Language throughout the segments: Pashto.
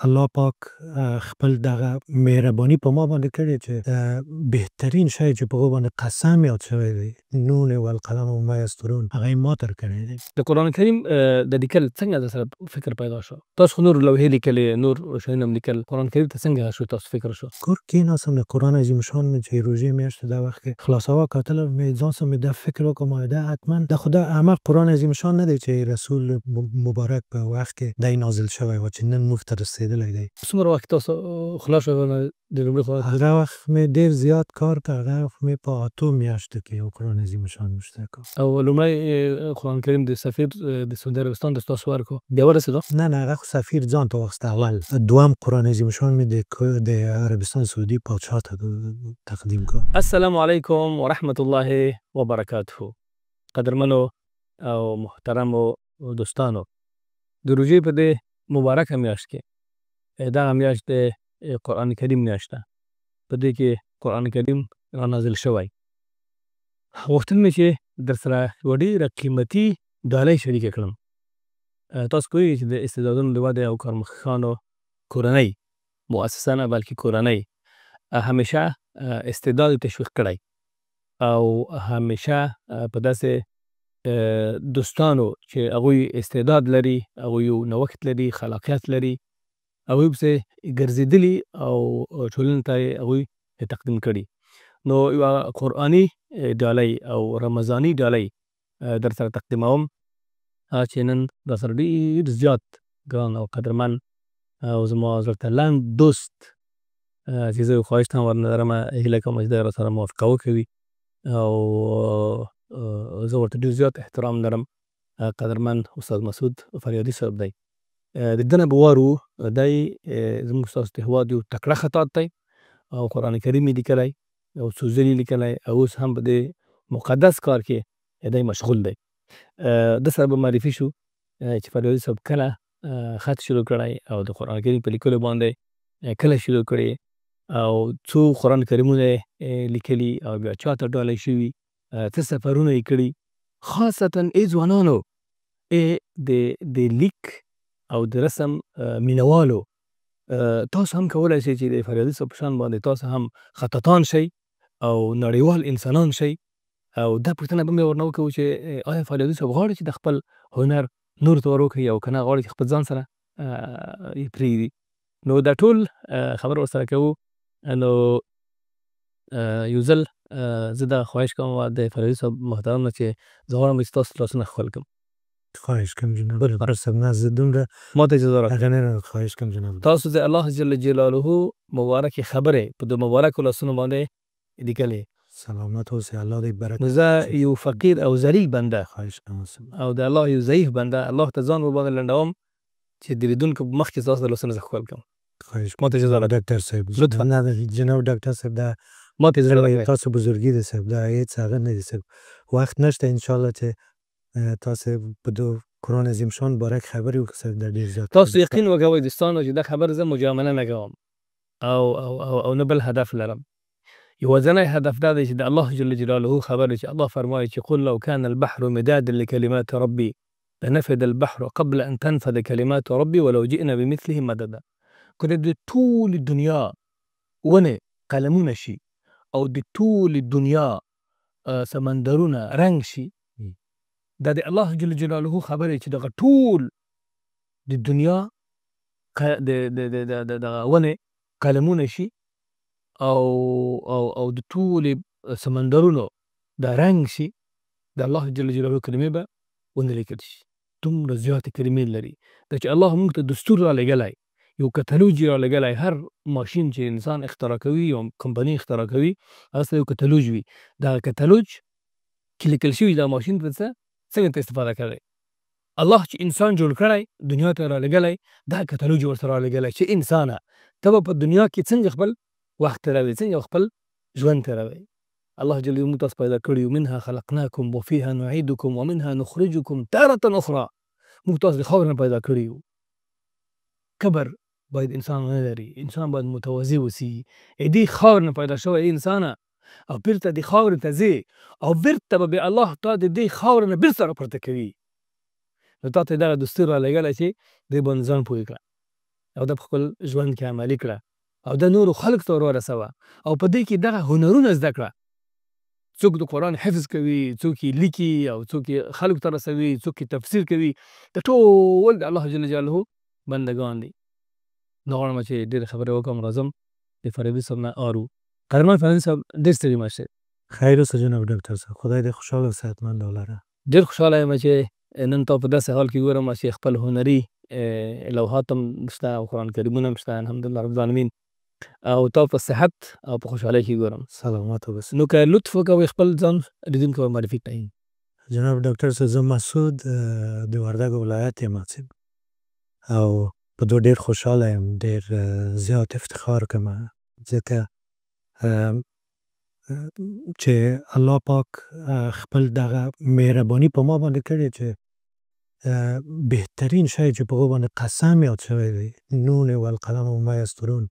الله پاک خپل دغه مهرباني په ما باندې کړې چې بهترین شی چې په هغه باندې قسم یاد شوی دی، نون والقلم وما یسطرون، هغه یې ما ته راکړی دی. د قرآن کریم د لیکل څنګه در سره فکر پیدا شو؟ تاسو خو نور لوحې لیکلې، نور شیان هم لیکل، قرآن کریم ته څنګه شو تاسو فکر شو؟ کور کېناستم د قرآن عظیم شان مې چې روژې میاشت دا وخت کې خلاصوه کتل مې ځان سره مې دا فکر وکړم دا حتما دا خو دا همه قرآن عظیم شان نه دی چې رسول مبارک په وخت کې دی نازل شوی و چې نن موږ ته رسېدلی دی. څومره وخت تاسو خلاص شوی د لومړي خلاص؟ هغه وخت مې ډېر زیات کار ته هغه وخت مې په 8 میاشتو کې یو قرآن عظیم شان مشته کړ. او لومړی قرآن کریم د سفیر د سعودي عربستان د تاسو ورکو بیا ورسېدو؟ نه هغه خو سفیر ځان ته واخیسته اول. دوم قرآن عظیم شان مې د عربستان سعودي پادشاه ته تقدیم کړ. السلام علیکم ورحمة الله وبرکاته. قدرمنو او محترمو دوستانو، د روژې په دې مبارکه میاشت کې دغه میاشت د قرآن کریم میاشت ده، په دې کې قرآن کریم را نازل شوی. غوښتل مې چې در سره یوه ډېره قیمتي ډالۍ شریکه کړم. تاسو پوهېږئ چې د استعدادونو د ودې او کارمخښانو کورنۍ مؤسسه نه بلکې کورنۍ همیشه استعداد تشویق کړی او همیشه په داسې دوستانو چې هغوی استعداد لري، هغوی یو نوښت لري، خلاقیت لري، هغوی پسې ګرځېدلي او ټولنې ته یې هغوی تقدیم کړي. نو یوه قرآني ډالۍ او رمضاني ډالۍ در سره تقدیموم چې نن را سره ډېر زیات ګران او قدرمن او زما زړه ته لنډ دوست چې زه خواهش هم ورنه لرمه، هیله کوم چې دی را سره موافقه وکوي او زه ورته ډېر زیات احترام لرم. قدرمن استاد مسعود فریادي صاحب دی. د ده نه به وارو دی زموږ ستاسو د هېواد یو تکړه خطاط دی او قرآن کریم یې لیکلی او څو ځلې یې لیکلی او اوس هم په دې مقدس کار کې دی مشغول دی. ده سره به معرفي شو چې فریادي صاحب کله خط شروع کړی او د قرآن کریم په لیکلو باندې کله شروع کړی او څو قرآن کریمونه لیکلي او بیا چاته ډالۍ شوي، څه سفرونه یې کړي. خاصتا ای ځوانانو، د لیک او د رسم مینوالو، تاسو هم کولی شئ چې د فریادي صاحب په شان باندې تاسو هم خطاطان شئ او نړیوال انسانان شئ. او دا پوښتنه به مې ورنه وکړو چې آیا فریادي صاحب غواړي چې د خپل هنر نورو ته ور وښیي او که نه غواړي چې خپل ځان سره یې پرېږدي. نو دا ټول خبره ورسره کوو. نو یو ځل زه دغه خواهش کوم د فریادي صاحب محترم نه چې زه غواړم چې ستاسو لاسونه ښکل کړم. خواهش کوم جناب. بله صاحب نه زه دومره ما ته اجازه راکړئ. هغه نه خواهش کوم جناب. تاسو د الله جل جلاله مبارکې خبرې په د مبارکو لاسونو باندې لیکلې. سلامت اوسئ، الله دې برکت. نو زه یو فقیر او ذلیل بنده خواهش کوم او د الله یو ضعیف بنده الله ته ځان ورباندې لنډوم چې د لیدونکو په مخ کې ستاسو د لاسونه زه ښکل کړم. خواهش ما ته اجازه راکړئ. ډاکټر صاحب لطفا. نه جناب ډاکټر صاحب دا ما ته اجازه راکړئ. تاسو بزرګي دی صاحب، دا هیڅ هغه نه دی صاحب. وخت نشته انشاءالله چې تاسو په دو قرآن عظیم شان بارک خبرې وکړئ صاحب. دا ډېر زیات تاسو یقین وکوئ دوستانو چې دا خبر زه مجامله نه کوم او نه بل هدف لرم. یوازینی هدف دا دی چې د الله جل جلاله خبره چې الله فرمایي چې قل لو كان البحر مدادا لكلمات ربي لنفد البحر قبل ان تنفد كلمات ربي ولو جئنا بمثله مددا. که د ټول دنیا ونې قلمونه شي او د ټول دنیا سمندرونه رنګ شي، دا د الله جل جلاله خبره چې دغه ټول د دنیا دغه ونې قلمونه شي او د ټول سمندرونو دا رنګ شي، د الله جل جلاله کلمې به ونه لیکل شي. دومره زیاتې کلمې لري. دا چې الله موږ ته دستور را لېږلی، یو کتالوج را لېږلی. هر ماشین چې انسان اختراع کوي یا کمپنۍ اختراع کوي هغه سره یو کتالوج وي. دغه کتالوج کې لیکل شوي دا ماشین په څنګه ته استفاده کوي. الله چې انسان جوړ کړی دنیا ته را لېږلی، دا کتالوج ورسره را لېږلی چې انسانه ته به په دنیا کې څنګه خپل وخت تېروي، څنګه خپل ژوند تېروي. الله جل جلاله موږ تاسو پیدا کړي، منها خلقناکم وفیها نعیدکم ومنها نخرجکم تارة اخرى. موږ تاسو د خاورې نه پیدا کړي یو. کبر باید انسان ونه لري، انسان باید متواضع اوسي. دې خاورې نه پیدا شوی انسانه او بیرته دې خاورې ته ځې او بیرته به الله تا د دې خاورې نه بیرته راپورته کوي. نو تا ته دغه دستور را لېږلی چې دې باندې ځان پوه کړه. او د خپل ژوند کې عملي کړه او د نورو خلکو ته ورسوه او په دې کې دغه هنرونه زده کړه. څوک د قرآن حفظ کوي، څوک یې لیکي او څوک یې خلکو ته رسوي، څوک یې تفسیر کوي. د ټول د الله جل جلاله بندگان دي. نو غواړم چې ډېرې خبرې وکړم، راځم د فریدي صاحب نه اورو. قدرمن فریدي صاحب ډېر ستړي مه شئ. خیر اوسه جناب ډاکټر صاحب، خدای دې خوشحاله او صحتمند ولره. ډېر خوشحاله یم چې نن تا په داسې حال کې ګورم چې خپل هنري لوحات هم شته او قرآن کریمونه هم شته، الحمدلله رب العالمین، او تا په صحت او په خوشحالۍ کې ګورم. سلامت اوسه. نو که لطف وکوئ خپل ځان لیدونکو ته معرفي کړئ. جناب ډاکټر صاحب، زه مسعود د وردګو ولایت یم او په دو ډېر خوشحاله یم، ډېر زیات افتخار کوم ځکه چې الله پاک خپل دغه مهرباني په ما باندې کړې چې بهترین شی چې په هغو باندې قسم یاد شوی دی، نون والقلم وما یسطرون،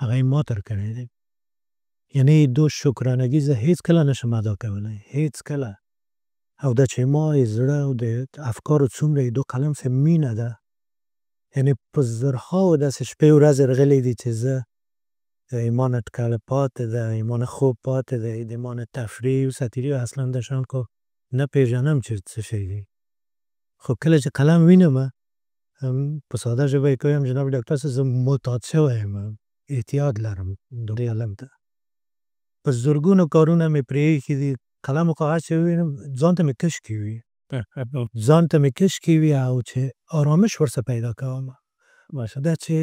هغه یې ما ته راکړی دی. یعنې دو شکرانګي زه هیڅ کله نشم ادا کولی، هیڅ کله. او دا چې ما یې زړه او د افکارو څومره یې دو قلم سره مینه ده، یعنې په زرهاو داسې شپې ورځې راغلی دي چې زه ایمان اټکل پاتې ده، ایمان خوب پاتې ده، د ایمان تفریح و ستیری اصلا دشان که نه پیژنم چې څه شی دی. خب کله چې قلم وینم په ساده ژبه یې کویم جناب ډاکټر صاحب، زه معتاد شوی یم، اعتیاد لرم دې قلم ته. په زرګونو کارونه مې پرېښي دي، قلم و کاغذ چې ووینم ځان ته مې کشکې وي، ځان ته مې کشکې وي او چې آرامش ورڅه پیدا کوم. دا چې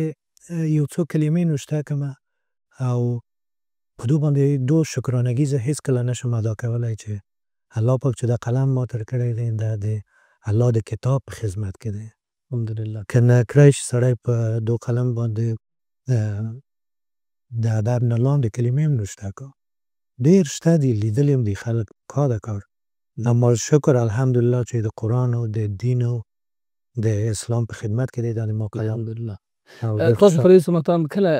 یو څو کلمې نوشته کومه او په دو باندې دو شکرانګي زه هیڅ کله نشم ادا کولی چې الله پاک چې دا قلم ما ته راکړی دی دا د الله د کتاب په خدمت کې دی. الحمدلله. که نه کړی چې سړی په دو قلم باندې د ادب نه لاندې کلمې هم نوشته کا. ډېر شته دي، لیدلی هم دي خلک کار د کار. اما شکر الحمدلله چې د قرآن او د دین او د اسلام په خدمت کې دی دا د ما قلم. الحمدلله. تاسو فریدي صاحب محترم کله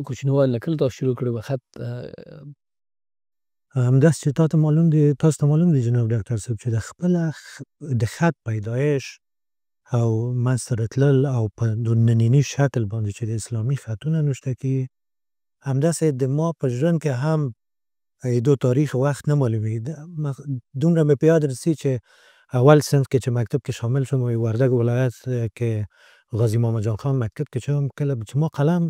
کوچنیوالي نه کله تاسو شروع کړی به خط؟ همداسې چې تاسو ته معلوم دی جناب ډاکټر صاحب چې د خپله د خط پیدایش او منځته راتلل او په ننني شکل باندې چې د اسلامي خطونه نوشته کېږي، همداسې د ما په ژوند کې هم دو تاریخ وخت نه معلومېده. دومره مې په یاد رسي چې اول صنف کې چې مکتب کې شامل شوم وردګ ولایت کې غازی محمد جان خان مکتب کې شوم، کله چې ما قلم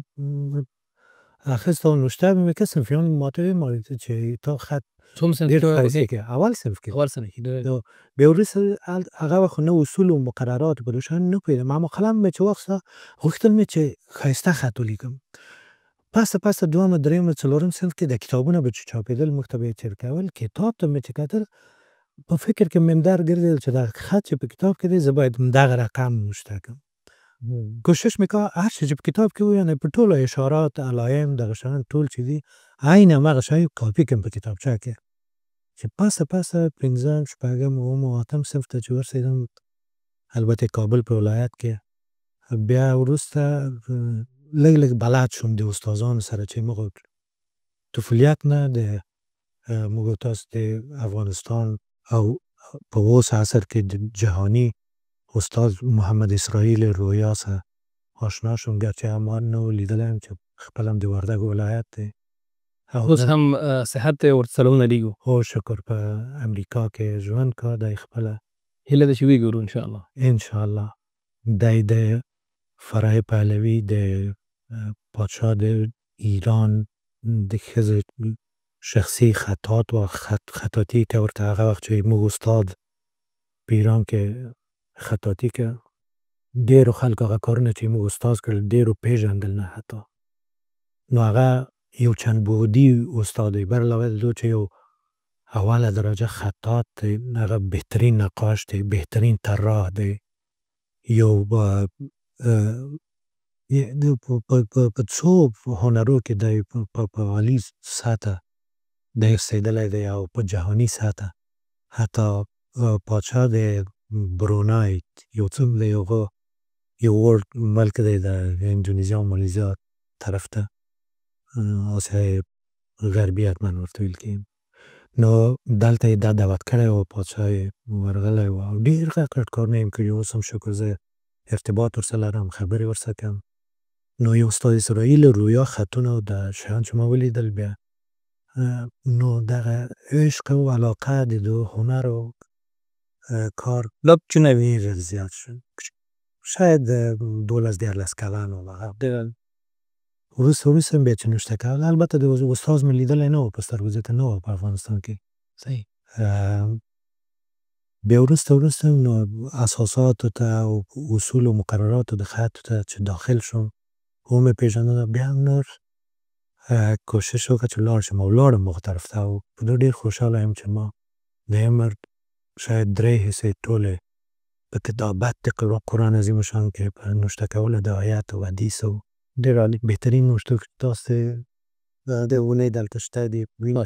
اخیست او نوشته مې که صنفیان ما ته ویل چې تا خط کوم صنف ډېر ښایسته کې اول صنف کې بیا وروسته هغه وخت نه اصول و مقررات په دو شیانو نه پوهېدم، اما قلم مې چې واخیسته غوښتل مې چې ښایسته خط ولیکم. پس دویمه درېیمه څلورم صنف کې د کتابونه به چې چاپېدل موږ ته به یې چیر کول، کتاب ته مې چې کتل په فکر کې مې درګرځېدل چې دا خط چې په کتاب کې دی زه باید همدغه رقم نوشته کړم. کوشش میکنم هر چیزی که کتاب که یعنی په ټولو اشارات علایم دغه شیان ټول چې دي عین همغه شی کاپي کړم په کتابچه کې. چې پسه پنځم شپږم اووم او اتم صنف ته چې ورسېدم، البته کابل په ولایت کې، بیا وروسته لږ بلد شوم د استادانو سره چې موږ طفولیت نه د موږ تاسو د افغانستان او په اوس عصر کې د جهانی استاد محمد اسرائیل رویا سره آشنا شوم، گرچه اما نو لیدلم چې خپل هم د وردګ ولایت دی. اوس هم صحت دی ورته سلامونه لیږو. هو شکر په امریکا کې ژوند کا دی خپله هیله ده چې ویګورو انشاءالله. انشاءالله دی د فرح پهلوي د پادشاه د ایران د ښځې شخصي خطاط و خطاطي که ورته هغه وخت چې موږ استاد په ایران کې خطاطي که ډېرو خلکو هغه کارونه چې موږ استاد کړل ډېرو پېژندل نه حتی. نو هغه یو چند بعدي استاد دی، برعلاوه د دو چې یو اوله درجه خطاط دی، هغه بهترین نقاش دی، بهترین طراح دی، یو په څو هنرو کې دی په عالي سطح دی رسېدلی دی او په جهاني سطح. حتی پادشاه د برونای یو څه د یو ورد ملک دی د اندونیزیا او مالیزیا طرف ته، آسیای غربي حتما ورته ویل کېږي. نو دلته یې دا دعوت کړی و، پادشاه یې ورغلی و او ډېر غټ کارونه یې کړي. اوس هم شکر زه ارتباط ورسره لرم، خبرې ورسره کوم نو یو استاد اسرائیل رویا خطونه د شیان چې ما ولیدل بیا نو دغه عشق و علاقه د دو هنر و کار دا چونه وی ډېر زیات شو. شاید 12-13 کلن و هغه وروسته بیا چې نوشته کول، البته د استاد مې لیدلی نه و، په سترګو ځکه نه و په افغانستان کې. صحیح. بیا وروسته نو اساساتو ته او اصول و مقرراتو د خط ته چې داخل شوم ومې پېژندل، بیا هم نور کوشش وکړه چې لاړ شم او لاړم هغه طرف ته او په دې ډېر خوشحاله یم چې ما د عمر شاید 3 حصې ټولې په کتابت د قرآن عظیم الشان کې په نوشته کولو د آیات و حدیث او ډېر عالي. بهترین نوشته که تاسې د اونۍ دلته شته دي وینئ.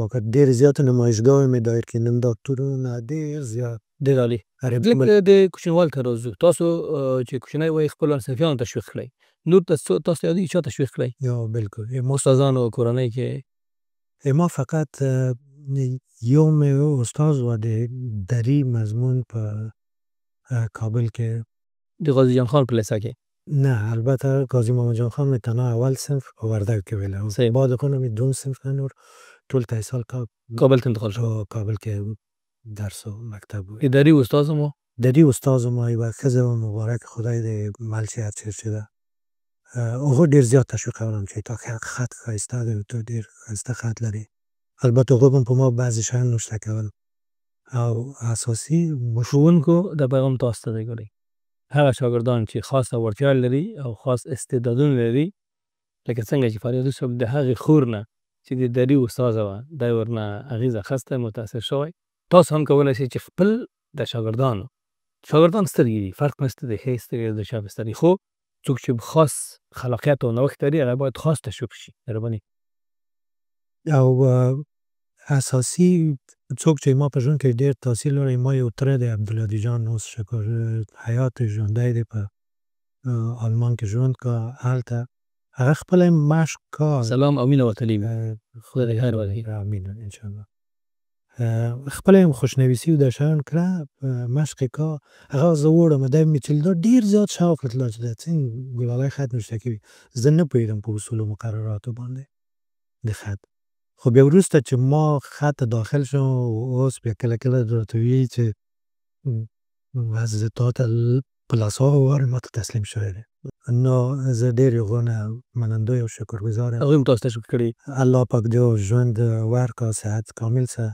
واقعا ډېر زیات نمایشګاوې مې دایر کې نن ډاکټرونه ډېر زیات. ډېر عالي. لږ د کوچنیوالي ته راځو. تاسو چې کوچنی وئ خپلو همصنفیانو تشویق کړئ. نور تاسو یادوي چا تشویق کړئ؟ یا بالکل. استادانو کورنۍ کې ما فقط یو مې استاد و د دري مضمون په کابل کې د غازي جان خان په لیسه کې. نه البته قاضی محمد جان خان مې تنها اول صنف په وردګ کې ویله، بعد خونه مې دوم صنف نور ټول ته سال کابل ته انتقال شو. کابل کې درس و مکتب و. اداري استاد مو دري استاد ما یوه ښځه و مبارک خدای دې مل شي هر چېرې چې ده، هغه ډېر زیات تشویق کولم چې تا خط ښایسته دی، تو ډېر ښایسته خط لري. البته هغه هم په ما بعضې شیان نوشته کول او اساسي ښوونکو د پیغام تاسو ته دی ګورئ هغه شاګردان چې خاصه وړتیا لري او خاص استعدادونه لري، لکه څنګه چې فریادي صاحب د هغې خور نه چې د دري استاده وه دی ورنه اغېزه اخیستی، متاثر شوی. تاسو هم کولی شئ چې خپل د شاګردان سترګې دي، فرق نشته د ښې سترګې د چاپ سترګې، خو څوک چې خاص خلاقیت او نوښت لري هغه باید خاص تشویق شي. مهرباني. او اساسي څوک چې ما په ژوند کې ډېر تاثیر لري، ما یو تره دی عبدالهادي جان، اوس شکر حیات ژوندی دی، په آلمان کې ژوند کا، هلته هغه خپله مشق کا. سلام او مینه ورته لیږو. خدای دې خیر ورکړي. امین انشاءالله. خپله یې خوشنویسي او دا شیان کړه، مشق یې کا. هغه زه وړم دی مې چې دا ډېر زیات شوق تللی چې دا څنګه ګلالی خط نوشته کوي. زه نه پوهېدم په اصولو مقرراتو باندې د خط. خو بیا وروسته چې ما خط ته داخل شوم اوس بیا کله کله راته وایي چې تا ته په لاسو وارې ما ته تسلیم شوی دی. نو زه ډېر هغو نه منندوی او شکرګزار یم. هغوی هم تاسو تشویق کړي. الله پاک دې ژوند ورکړه، صحت کامل شه.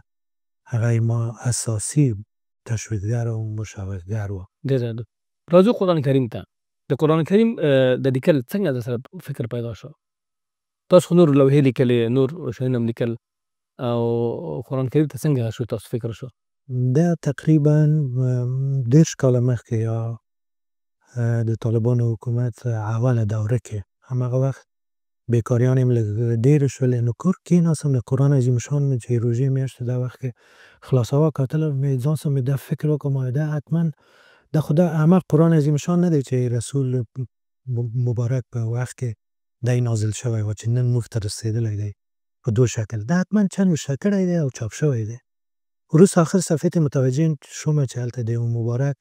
هغه ما اساسي تشویقگر او مشوقگر و. ډېر راځو قرآن کریم ته. د قرآن کریم د لیکل څنګه در سره فکر پیدا شو؟ تاسو خو نور لوحې لیکلې، نور شیان هم لیکل، او قرآن کریم ته څنګه شو تاسو فکر شو؟ دا تقریبا 10 کاله مخکې یا د طالبانو حکومت اوله دوره کې هماغه وخت بیکاریان هم لږ ډېرې شولې، نو کور کېناستم د قرآن عظیم الشان مې چې روژې میاشت دا وخت کې خلاصوه کتل، مې ځان سره مې دا فکر وکړم دا حتما دا خو دا همه قرآن عظیم الشان نه دی چې رسول مبارک په وخت کې دی نازل شوی و چې نن موږ ته رسېدلی دی په دو شکل، دا حتما چند نوشته کړی دی او چاپ شوی دی. وروسته آخر صفحې ته متوجه شوم چې هلته د مبارک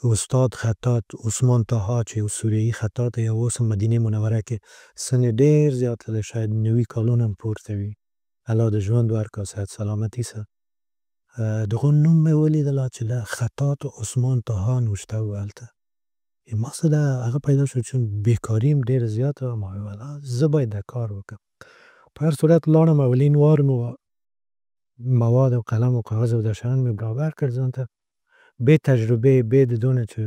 استاد خطاط عثمان طاها چې سوریایي خطاط یا اوس مدینه منوره کې سن ډېر زیات دی، شاید 90 کلونه هم پورته وي، الله د ژوند ورکړه، صحت سلامتي شه. دغه نوم مې ولیدله چې دا خطاط عثمان طاها نوشته و هلته. ما څه دا هغه پیدا شو چې بیکاري هم ډېره زیاته وه، ما ویل زه باید دا کار وکړم. په هر صورت لاړم، اولین وار مو مواد او قلم او کاغذ او دا شیان مې برابر کړ ځان ته، بې تجربې، بې د دونه چې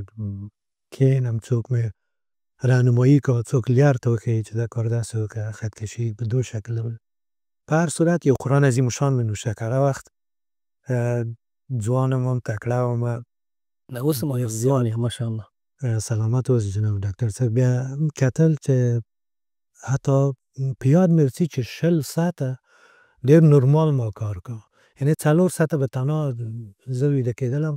کښېنم څوک مې راهنمایي کا، څوک لار ته وښیي چې دا کار داسې وکړه، خط کشي په دو شکل. په هر صورت یو قرآن عظیم الشان مې نوشته کړ. هغه وخت ځوانم هم تکړه وم. اوس هم یو ځوان یې ماشاءالله. سلامت اوسې جناب ډاکټر صاحب. بیا کتل چې حتی په یاد مې رسي چې 60 ساعته ډېر نورمال ما کار کا، یعنې 4 ساعته به تنها زه ویده کېدلم.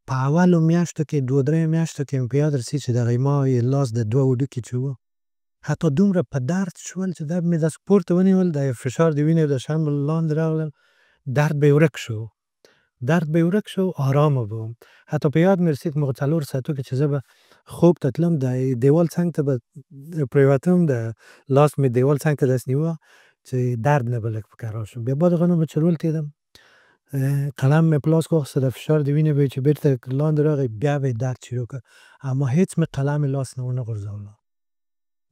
په اولو میاشتو کې 2-3 میاشتو کې مې په یاد رسي چې دغه ما لاس د 2 هډوکي چې وو حتی دومره په درد شول چې دا مې داسې پورته ونیول، د فشار د وینې د شان لاندې راغلل، درد به یې ورک شو، آرامه به وم. حتی په یاد مې رسي چې موږ 4 ساعتو کې چې زه به خوب ته تلم د دیوال څنګ ته به پریوتم د لاس مې دیوال څنګ ته داسې نیوه چې درد نه به لږ پکې راشم. بیا بعد هغه نه به چې رولتېدم قلم مې په لاس واخیسته د فشار د وینې به یې چې بېرته لاندې راغی بیا به یې درد شروع کړ. اما هېڅ مې قلم مې لاس نه ونه غورځوله.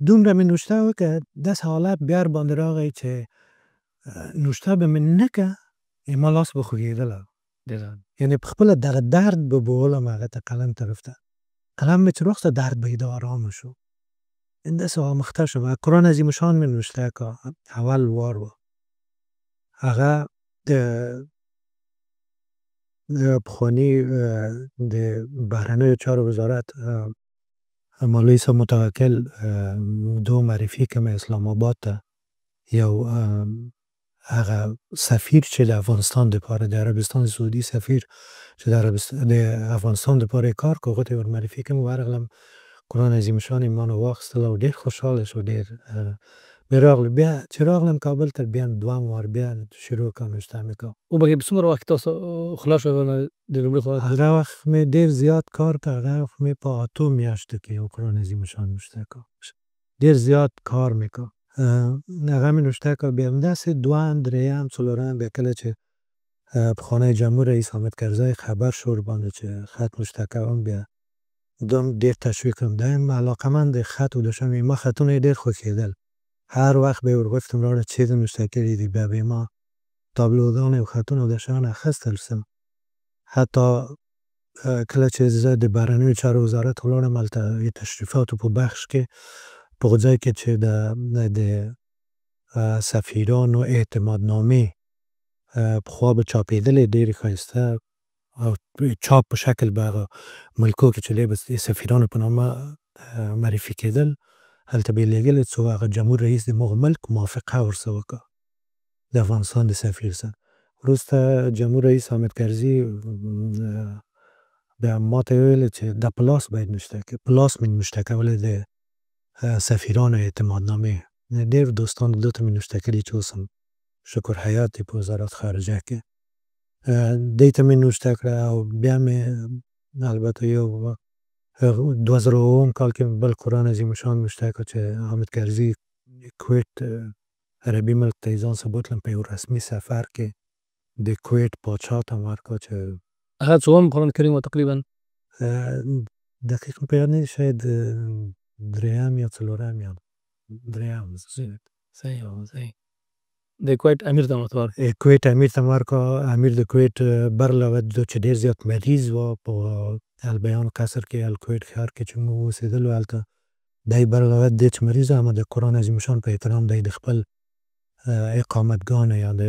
دومره مې نوشته وکړه داسې حالت بیا راباندې راغی چې نوشته به مې نه کړه ما لاس به خوږېدله. یعنې په خپله دغه درد به بولم هغه ته قلم طرف ته. قلم مې چې راخیسته درد به یې دا آرامه شو. داسې آموخته شوم. قرآن عظیم الشان مې نوشته که اول وار و. هغه پخواني د بهرنیو چارو وزارت مولوي صاحب متوکل دو معرفي کړم اسلام آباد ته یو هغه سفیر چې د افغانستان دپاره د عربستان سعودي سفیر چې د افغانستان دپاره یې کار کوي هغه ته یې ور معرفي کړم ورغلم قرآن عظیم الشان یې ما نه واخیستل او ډېر خوشحاله شو ډېر بیا راغلو بیا چې راغلم کابل ته بیا دویم وار بیا شروع کړم نوشته مې کړه. وبخښئ په څومره وخت تاسو خلاص شوی د لومړي خلاص؟ هغه وخت مې ډېر زیات کار کړ. هغه وخت مې په 8 میاشتو کې یو قرآن عظیم الشان نوشته کړ. ډېر زیات کار مې کړ. هغه مې نوشته کړ. بیا همداسې دویم دریم څلورم بیا کله چې پخوانی جمهور رئیس حامد کرزی خبر شو ورباندې چې خط نوشته کوم بیا دوم ډېر تشویق کړم. دویم علاقه‌مند د خط و داشتم. ما خطونه یې ډېر خوښېدل. هر وخت به یې ورگفتم راړه چیز نوشته کړي دي بیا به یې ما تابلوګانې او خطونه و داشتن اخیستل سم. حتی کله چې زه د بهرنیو چارو وزارت ولاړم هلته تشریفاتو په بخش کې په هغه ځای کې چې د سفیرانو اعتمادنامې پخوا به چاپېدلې ډېرې ښایسته او چاپ په شکل به هغه ملکو کې چې به سفیرانو په نامه معرفي کېدل هلته به یې لېږلې څو هغه جمهور رئیس د مغه ملک موافقه ورسره وکړه د افغانستان د سفیر سره. وروسته جمهور رئیس حامد کرزي بیا ما ته ویل چې دا په لاس باید نوشته کړې. په لاس مې نوشته کولې د سفیرانو اعتمادنامې. ډېر دوستان دلته مې نوشته کړي چې اوس هم شکر حیات دی په وزارت خارجه کې دې ته مې نوشته کړه. او بیا مې البته یو 2007 کال کې بل قرآن عظیم الشان نوشته کړ چې حامد کرزي کویت عربي ملک ته یې ځان سره بوتلم په یو رسمي سفر کې د کویت پاچا ته مې ورکړ چې هغه څوم قرآن کریم و تقریبا دقیق مې په یاد نه دی شاید دریم یا څلورم یا دریم صحیح د کویت امیر ته ورکړ. کویت امیر ته ورکړ. امیر د کویت برلود چې ډېر زیات مریض و په البیان قصر کې الکویت ښار کې چې موږ اوسېدلو هلته دی برلود دی چې مریض و اما د قرآن عظیم الشان په احترام دی د خپل اقامتګانو یا د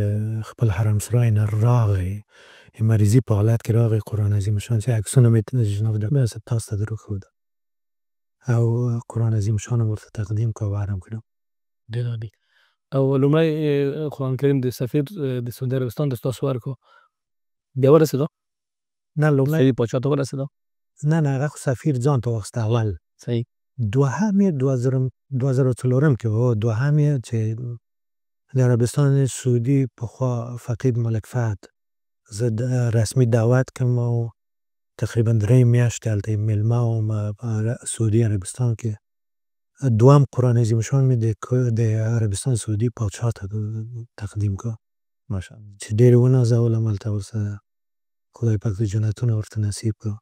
خپل حرمسرای نه راغی مریضي په حالت کې راغی قرآن عظیم الشان چې عکسونه مې جناب ډاکټر تاسو ته درښوده او قرآن عظیم الشان ورته تقدیم کړ او ارم کړم. ډېر عالي. او لومړی قرآن کریم د سفیر د سعودي عربستان د تاسو ورکړو بیا ورسېدو؟ نه لومړی سعودي پاچا ته ورسېدو؟ نه هغه خو سفیر ځان ته واخیسته اول. صحیح. دوهم یې 2004 کې و. دوهم یې چې د عربستان سعودي پخوا فقید ملک فهد زه رسمي دعوت کړم او تقریبا 3 میاشتې هلته میلمه وم سعودي عربستان کې. دوم قرآن عظیم الشان مې د عربستان سعودي پاچا ته تقدیم کړ ماشاءالله چې ډېر ونازولم هلته ورسره خدای پاک د جنتونه ورته نصیب کړ.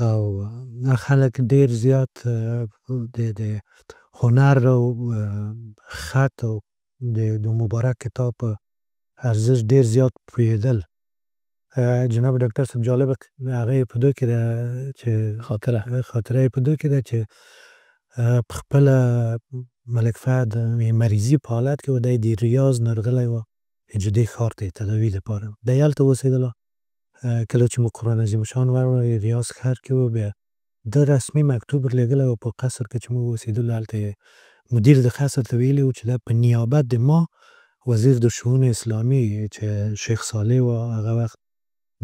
او خلک ډېر زیات د هنر او خط او د مبارک کتاب په ارزښت ډېر زیات پوهېدل. جناب ډاکټر صاحب جالبه هغه یې په دو کې ده چې خاطره یې په دو کې ده چې په خپله ملک فهد مریضي په حالت کې و دی د ریاض نه راغلی و جدې ښار ته یې تداوي دپاره دی هلته اوسېدلو. کله چې مو قرآن عظیم الشان وروړی ریاض ښار کې و بیا ده رسمي مکتوب ورلېږلی و په قصر کې چې موږ اوسېدلو هلته یې مدیر د قصر ته ویلي و چې دا په نیابت د ما وزیر د شؤون اسلامي چې شیخ صالح و هغه وخت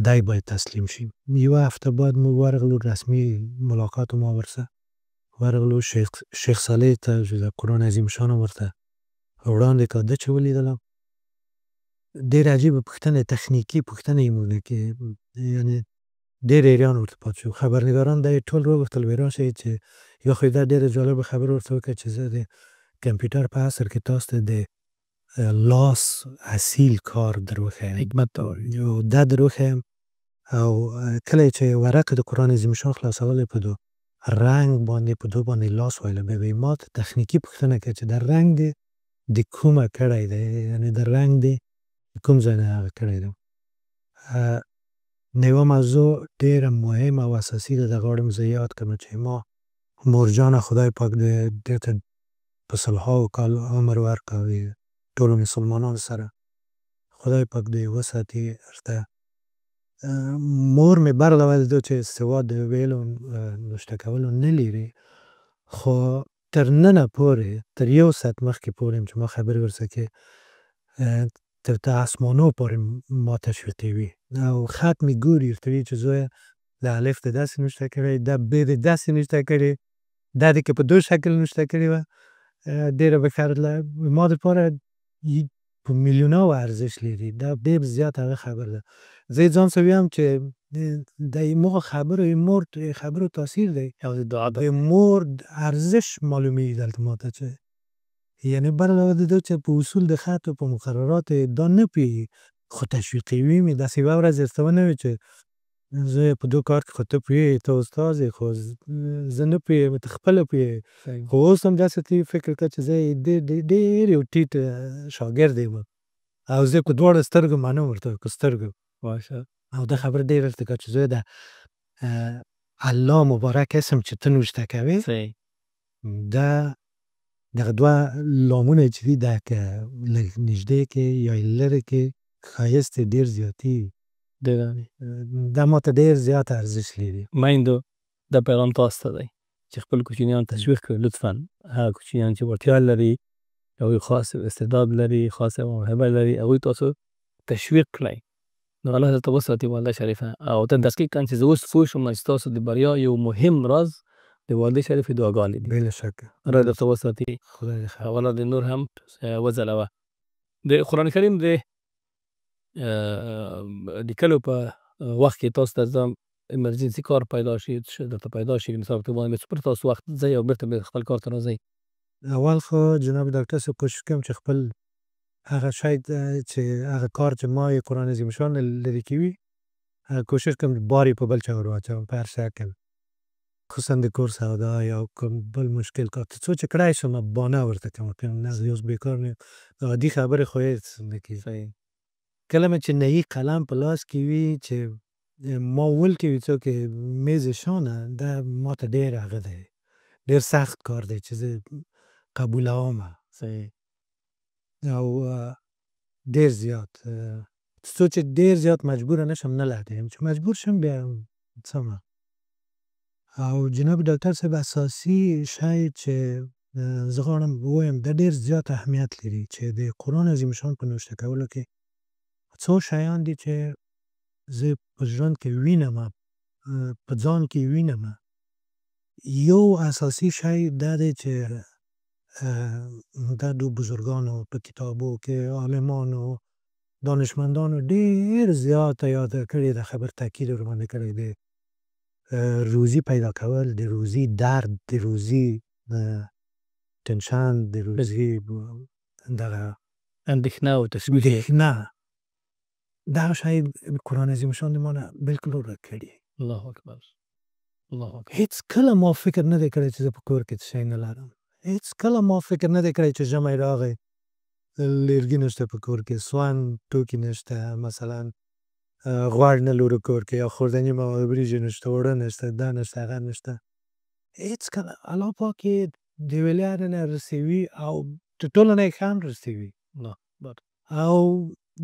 دی باید تسلیم شي. یوه هفته بعد موږ ورغلو رسمي ملاقات ما ورسره ورغلو شیخ صالح ته د قرآن عظیم الشان ورته وړاندې کړ. ده چې ولیدلم ډېر عجیبه پوښتنه تخنیکي پوښتنه یې مونږ نه کې یعنې ډېر حیران ورته پاتې شو. خبرنګاران دا یې ټول وغوښتل ویې راشئ چې یا خو یې دا ډېره جالبه خبره ورته وکړه چې زه د کمپیوټر په عصر کې تاسو ته د لاس اصیل کار در وښیم، حکمت ته وایي. او دا در وښیم. او کله چې ورقه د قرآن عظیم شان خلاصول په دو رنگ باندې په دو باندې لاس وایله به وی ما ته تخنیکی پوښتنه کړه چې د رنگ دې د کومه کړی دی، یعنی د رنگ دې کوم ځای نه هغه کړی دی. یوه موضوع ډېره مهمه او اساسي ده، دغه غواړم زه یاد کړم چې ما مورجانه خدای پاک دې ته په سلهاوو کال عمر ورکړي ټولو مسلمانانو سره خدای پاک دې وساتي. ورته مور مې برغه ویل چې سواد د ویلو نوشته کولو نه لري، خو تر ننه پورې تر یو ساعت مخکې پورې چې ما خبرې ورسره کې تر اسمانو پورې ما تشویقوي او خط مې ګوري ورته وایي چې زویه دا الف دې داسې نوشته کړی، دا ب دې داسې نوشته کړی، دا دې که په دو شکل نوشته کړې وه ډېره بهتر ما دپاره په میلیوناو ارزش لري. دا ډېر زیات هغه خبر ده. زه یې ځان څه ویم چې د همغو خبرو مور خبرو تاثیر دی او د دعا د مور ارزش معلومیږي دلته ماته چې یعنی برغه ده چې په اصول د خط او په مقررات دا نه پوهېږي، خو تشویقوي مې. داسې یوه ورځ درته ونه وي چې زه په دو کار کې خو ته پوهېږې، ته استاد یې، خو زه نه پوهېږم، ته خپله پوهېږې. خو اوس هم داسې ته فکر کړه چې زه ډېر یو ټیټ شاګرد یم او زه په دواړو سترګو منم ورته په سترګو. او دا خبره ډېره درته کړه چې زویه د الله مبارک اسم چې ته نوشته کوې دا دغه دوه لامونه چې دي دا که لږ نږدې کې یا یې لرې کې ښایست یې ډېر زیاتېږي. دا ماته ډېر زیات ارزش لري. میندو دا پیغام تاسو ته دی چې خپل کوچنیان تشویق کړئ. لطفا هغه کوچنیان چې وړتیا لري او خاص استعداد لري، خاص موهبه لري، هغوی تاسو تشویق کړئ. نو الله درته وساتي والده شریفه. او ته دقیقاً چې زه اوس پوه شوم چې تاسو د بریا یو مهم راز د والدې شریفې دعاګانې دي. بله شکه. الله درته وساتي. خدای دې خیر. الله دې نور هم وځلوه. د قرآن کریم د لیکلو په وخت کې تاسو ته زه ایمرجنسي کار پیدا شي درته پیدا شي مثال په توګه څومره تاسو وخت ځئ او بېرته خپل کار ته راځئ؟ اول خو جناب ډاکټر صاحب کوشش کوم چې خپل هغه شی چې هغه کار چې ما یې قرآن عظیم شان لرې کوي کوشش کوم بار یې په بل چا ور واچوم په هر شکل، خصوصا د کور سودا یا کوم بل مشکل کار څه چې کړای شم بانه ورته کوم نه زه اوس بیکار نه عادي خبرې خو یې نه کېږي. کله مې چې نهي قلم په لاس کې وي چې ما ول کې وي څوک میز شانه دا ماته ډېر هغه دی ډېر سخت کار دی چې زه قبولوم او ډېر زیات څو چې ډېر زیات مجبور نشم نه لټیم چې مجبور شم بیا څه. او جناب ډاکټر صاحب اساسي شی چې زه غواړم ووایم دا ډېر زیات اهمیت لري چې د قرآن عظیم شان په نوشته کولو کې څو شیان دي چې زه په ژوند کې وینم په ځان کې وینم. یو اساسي شی دا دی چې دا دو بزرگانو په کتابو کې عالمانو دانشمندانو ډېر زیاته یاده کړې ده، خبر تاکید ورباندې کړی دی. روزی پیدا کول، د روزی درد، د روزی تنشن، د روزی دغه اندېښنه او تشویش دغه شی قرآن عظیم شان د ما نه بلکل ورک کړي. الله اکبر. الله اکبر. هیڅ کله ما فکر نه دی کړی چې زه په کور کې څه شی نه لرم. هیڅ کله ما فکر نه دی کړی چې ژمی راغی لرګي نشته په کور کې، سوان توکي نشته، مثلا غوړ نه لرو کور کې یا خوردني مواد وریجې نشته، اوړه نشته، دا نشته، هغه نشته. هیڅ کله الله پاک یې د ویلارې نه رسوي او تر ټولو نه یې ښه هم رسوي. او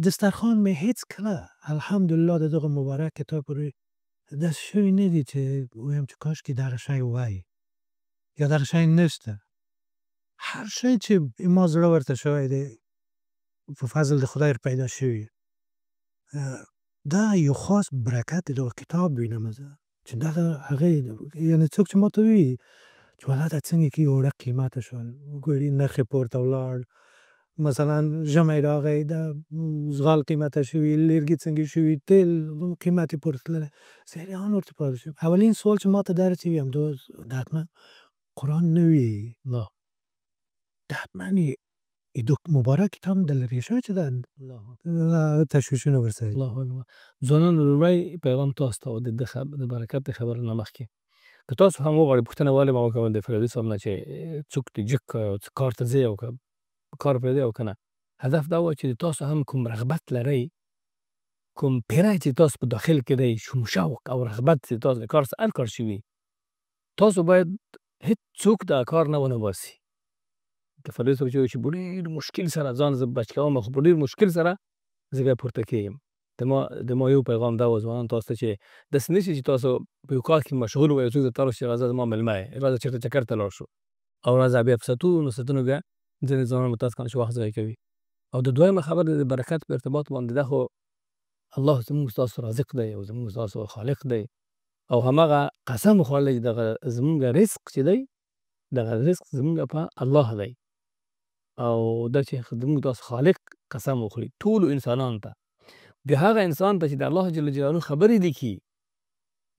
دسترخوان مې هیڅ کله الحمدلله د دغه مبارک کتاب پورې داسې شوي نه دي چې ویم چې کاشکې دغه شی وای یا دغه شی نشته. هر شی چې ما زړه ورته شوی دی په فضل د خدای پیدا شوي. دا یو خاص برکت دغه کتاب وینم زه چې دغه هغه یعنې څوک چې ما ته وایي چې والله دا څنګه کې اوړه قیمته شول، وګورې نرخ یې پورته ولاړ مثلا ژمی راغی د زغال قیمته شوي، لرګي څنګه شوي، تیل قیمت یې پورته تللی، سیلان ورته پاتې شو. اولین سوال چې ماته دا رسېږي همدا د حتما قرآن نه وي. الله د حتما یې د مبارک کتاب د لرې شوی چې دا تشویشونه ورسره دي. الله اکبر. ځوانانو لومړی پیغام تاسو ته و د برکت د خبرو نه مخکې که تاسو هم وغواړئ پوښتنه ولې ما وکړل د فریدي صاحب نه چې څوک دې جګ کړ او کار ته ځئ او که کار پرېږدئ او که نه. هدف دا و چې تاسو هم کوم رغبت لرئ، کوم پیری چې تاسو په داخل کې دی، شوق او رغبت چې تاسو د کار هر کار شي وي، تاسو باید هېڅوک دا کار نه ونه باسي. که فریدي صاحب چې وایي چې په ډېر مشکل سره ځان زه بچ کوم، خو په ډېر مشکل سره زه بیا پورته کېږم. د ما یو پیغام دا و ځوانانو تاسو ته چې داسې نه شي چې تاسو په یو کار کې مشغول وئ او څوک درته راشي چې راځه زما مېلمه یې، راځه چېرته چکر ته لاړ شو او راځه بیا په ساعتونو بیا ځینې ځوانان متاسفانه چې وخت ضایع کوي. او د دویمه خبره د برکت په ارتباط باندې دا خو الله زموږ ستاسو رازق دی او زموږ ستاسو خالق دی او همغه قسم وخوړلی چې دغه زموږ رزق چې دی دغه رزق زموږ په الله دی او دا چې زموږ تاسو خالق قسم وخوري ټولو انسانانو ته، بیا هغه انسان ته چې د الله جل جلاله خبرې لیکي،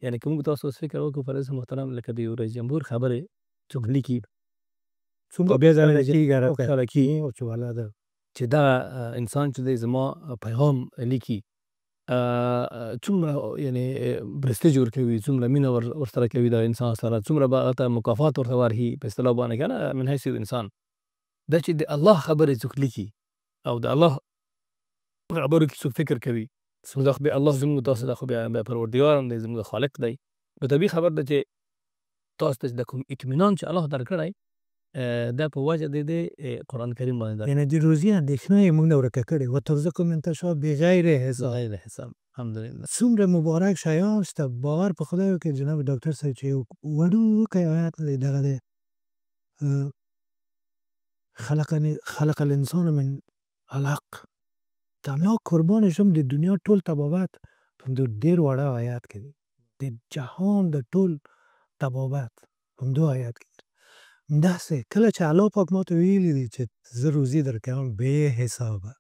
یعنې که موږ تاسو اوس فکر وکړو فرض محترم لکه د یو رئیس جمهور خبرې څوک لیکي څومره بیا ځله کېږي کله کېږي چې دا انسان چې دی زما پیغام لیکي څومره یعنې پرستیج ورکوي، څومره مینه ورسره کوي دا انسان سره، څومره به هغه ته مکافات ورته ورکوي په اصطلاح باندې که نه من حیث یو انسان. دا چې د الله خبرې څوک لیکي او د الله خبرو کې څوک فکر کوي، دا خو بیا الله زموږ تاسو دا خو بیا پروردګار هم دی، زموږ خالق دی. نو طبیعي خبر ده چې تاسو ته د کوم اطمینان چې الله درکړی دا په وجه د قرآن کریم باندې ده. یعنې د روزي اندېښنه یې موږ نه ورکه کړې. وترزقهم من تشاء بغیر حساب. غیر حساب. الحمدلله. څومره مبارک شیان شته. باور په خدای وکړئ جناب ډاکټر صاحب چې وړوکی آیات دی دغه دی خلق الانسان من علق. د الله قربان شم د دنیا ټول طبابت په همدو ډېر وړه آیات کې دی. د جهان د ټول طبابت په همدو آیات کې دی. همداسې کله چې الله پاک ما ته ویلي دي چې زه روزي درکوم بې حسابه،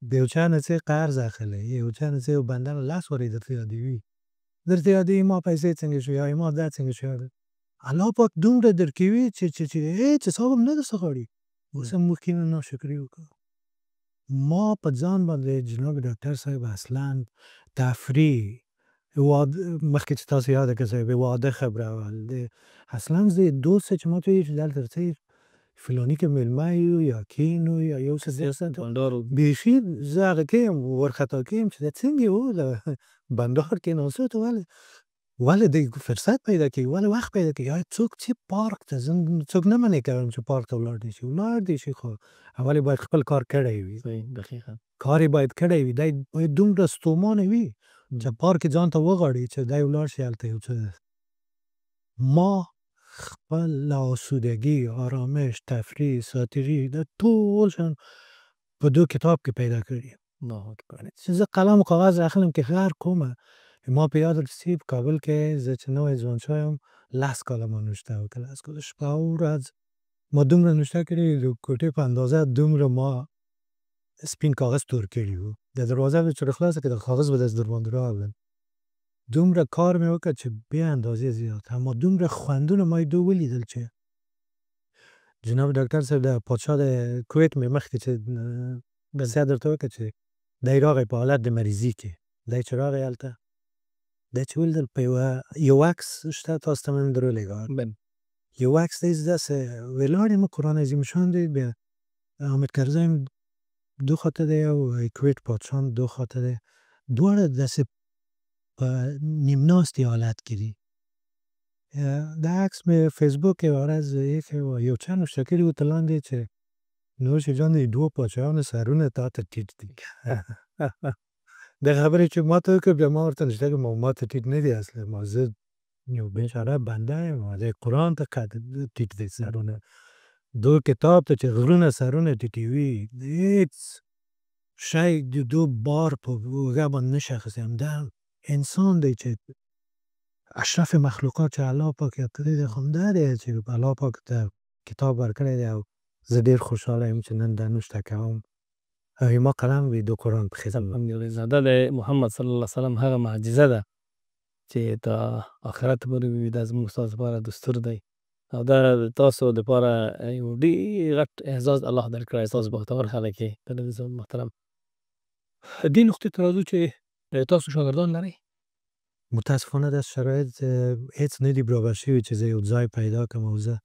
د یو چا نه څه قرض اخلئ، یو چا نه څه یو بنده نه 10 ورې درته یادوي، درته یادوي ما پیسې څنګه شوې یا ما دا څنګه شوې. الله پاک دومره درکوي چې هېڅ حساب هم نه درڅه غواړي. اوس هم موږ کینه ناشکري وکړو. ما په ځان باندې جناب ډاکټر صاحب اصلا تفریح مخکې چې تاسو یاده که صاحب واده خبرول اصلا زه دوست چې ما ته وایي چې دلته ځئ فلاني کې مېلمه یو یا کینو یا یو څه بندار بیخي زه هغه کې یم ورخطا کېږم چې دا څنګه و د بندار کې ناستو ته ولې د فرصت پیدا کوي، ولې وخت پیدا کوي. یا څوک چې پارک ته څوک نه منع کوم چې پارک ته ولاړ دی شي خو اول باید خپل کار کړی وي. دقیقاً کار یې باید کړی وي. دی باید دومره ستومانه وي چې پارک کې ځان ته وغواړي چې دی ولاړ شي هلته یو څه. ما خپل آسودگی، آرامش، تفریح، ساتیری دا ټول شیان په دو کتاب کې پیدا کړي. چې زه قلم و کاغذ اخلم که هر کومه ما په یاد رسید په کابل کې زه چې نوی ځوان شویم 10 کاله ما نوشته وکړه. 10 کاله شپه او ورځ ما دومره نوشته کړې د کوټې په اندازه دومره ما سپین کاغذ تور کړي وو. د دروازه به چې خلاصه کړه کاغذ به دست در باندې راغلل. دومره کار مې وکړ چې بې اندازې زیات. اما دومره خوندونه ما دو ولیدل چې جناب ډاکټر صاحب د پادشاه د کویت مې مخکې چې بسیا درته وکړه چې دی راغی په حالت د مریضي کې دی چې راغی هلته دی چې ولیدل په یو عکس شته تاسو ته مې درولېږه یو عکس دی داسې ولاړ یم قرآن عظیم شان دی بیا حامد کرزی دو خواته دی او کویت پادشاه دو خواته دی دواړه داسې په نیم ناستې حالت کې دي. دا عکس مې فیسبوک یوه ورځ ایښی و یو چا نوشته کړي وو ته لاندې چې نوش جان د دوو پاچاهانو سرونه تا ته ټیټ دي. دا خبرې چې ما ته وکړه بیا ما ورته نوشته کړم ما ته ټیټ نه دي اصلا ما زه یو بیچاره بنده یم د قرآن ته ټیټ دی سرونه. دو کتاب ته چې غرونه سرونه ټیټوي هېڅ شی د دو بار په اوږه باندې نشي اخیستی. همدا انسان دی چې اشرف مخلوقات چې الله پاک یاد کړی دی خو همدا دی چې الله پاک ته کتاب ورکړی دی او زه ډېر خوشحاله یم چې نن دا نوشته کوم او ما قلم وي د قرآن په خدمت. الحمدلله دا د محمد صلی الله علیه وسلم هغه معجزه ده چې تا آخرت پورې وي. دا زموږ ستاسو لپاره دستور دی او دا تاسو لپاره یو ډېر غټ اعزاز الله درکړی. تاسو بختور خلک یې. تلویزیون محترم دې نقطې ته راځو چې تاسو شاګردان لرئ؟ متاسفانه داسې شرایط هېڅ نه دي برابر شوي چې زه یو ځای پیدا کړم او زه